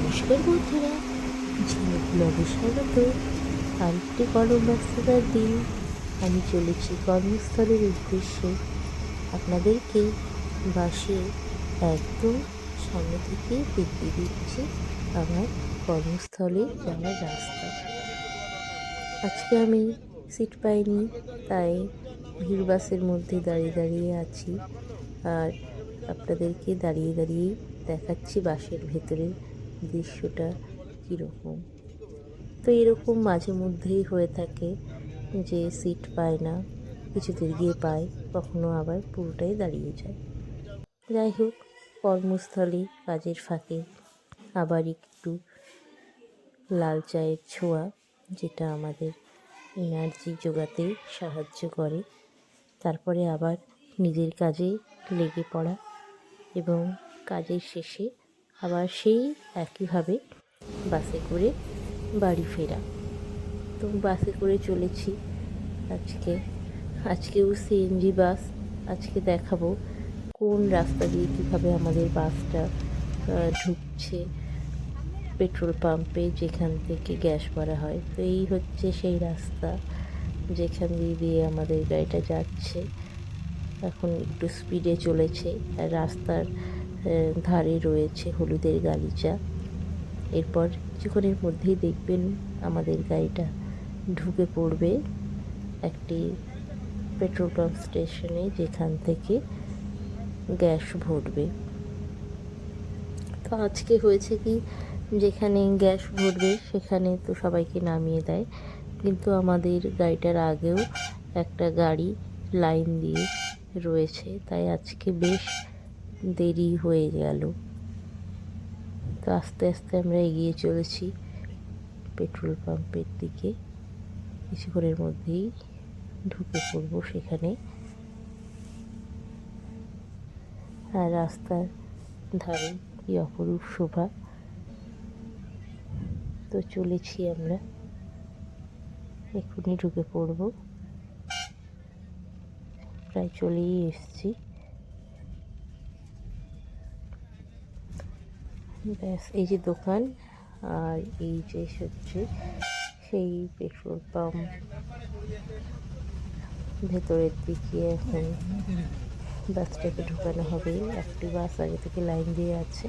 নমস্কার বন্ধুরা, ঝিনুক ব্লগে স্বাগত। আরেকটি কর্মব্যস্ততার দিন আমি চলেছি কর্মস্থলের উদ্দেশ্যে। আপনাদেরকে বাসে একদম সামনে থেকে দেখিয়ে দিচ্ছি আমার কর্মস্থলে যাওয়ার রাস্তা। আজকে আমি সিট পাইনি, তাই ভিড় বাসের মধ্যে দাঁড়িয়ে দাঁড়িয়ে আছি। আর আপনাদেরকে দাঁড়িয়ে দাঁড়িয়েই দেখাচ্ছি বাসের ভেতরের দৃশ্যটা কীরকম। তো এরকম মাঝে মধ্যেই হয়ে থাকে যে সিট পায় না, কিছুদের গিয়ে পায়, কখনো আবার পুরোটাই দাঁড়িয়ে যায়। যাই হোক, কর্মস্থলে কাজের ফাঁকে আবার একটু লাল চায়ের ছোঁয়া, যেটা আমাদের এনার্জি জোগাতে সাহায্য করে। তারপরে আবার নিজের কাজে লেগে পড়া এবং কাজের শেষে আবার সেই একইভাবে বাসে করে বাড়ি ফেরা। তো বাসে করে চলেছি আজকেও সিএনজি বাস। আজকে দেখাবো কোন রাস্তা দিয়ে কীভাবে আমাদের বাসটা ঢুকছে পেট্রোল পাম্পে, যেখান থেকে গ্যাস ভরা হয়। তো এই হচ্ছে সেই রাস্তা যেখান দিয়ে আমাদের গাড়িটা যাচ্ছে। এখন একটু স্পিডে চলেছে, আর রাস্তার ধারে রয়েছে হলুদের গালিচা। এরপর কিছুক্ষণের মধ্যেই দেখবেন আমাদের গাড়িটা ঢুকে পড়বে একটি পেট্রোল পাম্প স্টেশনে, যেখান থেকে গ্যাস ভরবে। তো আজকে হয়েছে কি, যেখানে গ্যাস ভরবে সেখানে তো সবাইকে নামিয়ে দেয়, কিন্তু আমাদের গাড়িটার আগেও একটা গাড়ি লাইন দিয়ে রয়েছে, তাই আজকে বেশ দেরি হয়ে গেল। তো আস্তে আস্তে আমরা এগিয়ে চলেছি পেট্রোল পাম্পের দিকে। কিছুক্ষণের মধ্যেই ঢুকে পড়বো সেখানে। আর রাস্তার ধারে কি অপরূপ শোভা। তো চলেছি আমরা, এক্ষুনি ঢুকে পড়বো, প্রায় চলেই এসছি। ব্যাস, এই যে দোকান, আর এই যে হচ্ছে সেই পেট্রোল পাম্প। ভেতরের দিকে এখন বাসটাকে ঢোকানো হবে। একটি বাস আগে থেকে লাইন দিয়ে আছে,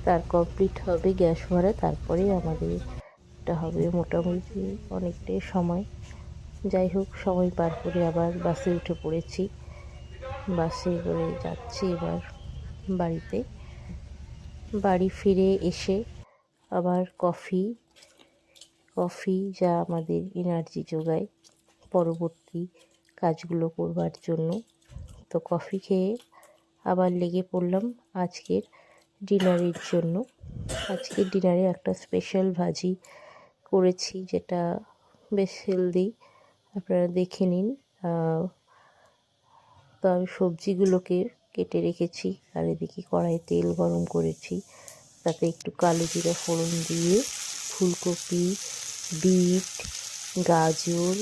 তার কমপ্লিট হবে গ্যাস ভরা, তারপরে আমাদেরটা হবে। মোটামুটি অনেকটাই সময়। যাই হোক, সময় পার করে আবার বাসে উঠে পড়েছি। বাসে করে যাচ্ছি এবার বাড়িতে। বাড়ি ফিরে এসে আবার কফি যা আমাদের এনার্জি যোগায় পরবর্তী কাজগুলো করবার জন্য। তো কফি খেয়ে আবার লেগে পড়লাম আজকের ডিনারের জন্য। আজকের ডিনারে একটা স্পেশাল ভাজি করেছি, যেটা বেশ হেলদি, আপনারা দেখে নিন। তো আমি সবজিগুলোকে কেটে রেখেছি, আর এদিকে কড়াইয়ে তেল গরম করেছি, তাতে একটু কালো জিরা ফোড়ন দিয়ে ফুলকপি, বিট, গাজর,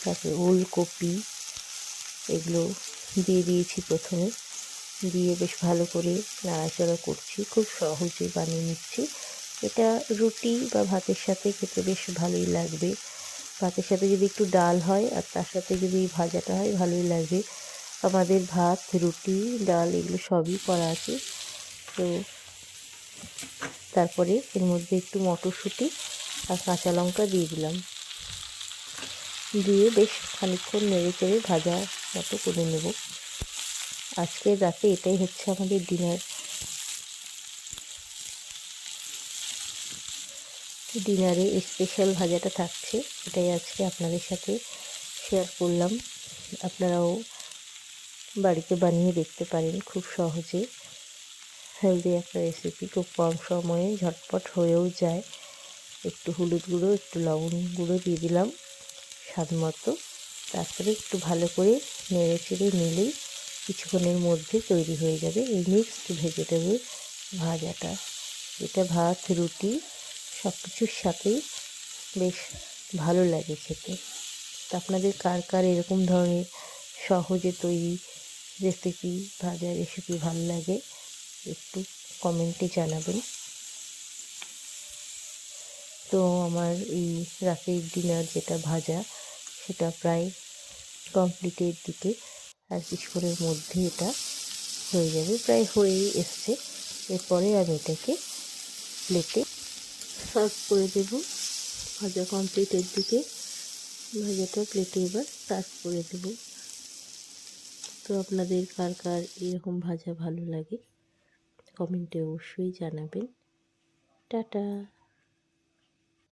তারপরে ওলকপি এগুলো দিয়ে দিয়েছি প্রথমে। দিয়ে বেশ ভালো করে নাড়াচাড়া করছি, খুব সহজে বানিয়ে নিচ্ছি। এটা রুটি বা ভাতের সাথে খেতে বেশ ভালোই লাগবে। ভাতের সাথে যদি একটু ডাল হয় আর তার সাথে যদি ভাজাটা হয়, ভালোই লাগবে। আমাদের ভাত, রুটি, ডাল এগুলো সবই করা আছে। তো তারপরে এর মধ্যে একটু মটরশুঁটি আর কাঁচা লঙ্কা দিয়ে দিলাম, দিয়ে বেশ খানিকক্ষণ নেড়ে চেড়ে ভাজা মতো করে নেব। আজকের রাতে এটাই হচ্ছে আমাদের ডিনারে স্পেশাল ভাজাটা থাকছে, এটাই আজকে আপনাদের সাথে শেয়ার করলাম। আপনারাও বাড়িতে বানিয়ে দেখতে পারেন, খুব সহজে হেলদি একটা রেসিপি, খুব কম সময়ে ঝটপট হয়েও যায়। একটু হলুদ গুঁড়ো, একটু লবণ গুঁড়ো দিয়ে দিলাম স্বাদ মতো। তারপরে একটু ভালো করে নেড়ে চেড়ে নিলেই কিছুক্ষণের মধ্যে তৈরি হয়ে যাবে এই মিক্সড ভেজিটেবল ভাজাটা। এটা ভাত, রুটি সব কিছুর সাথেই বেশ ভালো লাগে খেতে। তো আপনাদের কার কার এরকম ধরনের সহজে তৈরি ভাজা রেসিপি ভালো লাগে, একটু কমেন্টে জানাবেন। তো আমার এই রাতের ডিনার যেটা ভাজা সেটা প্রায় কমপ্লিটের দিকে, আর কিছুক্ষণের মধ্যে এটা হয়ে যাবে, প্রায় হয়েই এসছে। এরপরে আমি এটাকে প্লেটে সার্ভ করে দেব। ভাজা কমপ্লিটের দিকে, ভাজাটা প্লেটে এবার সার্ভ করে দেব। তো আপনাদের কার কার এরকম ভাজা ভালো লাগে কমেন্টে অবশ্যই জানাবেন। টাটা।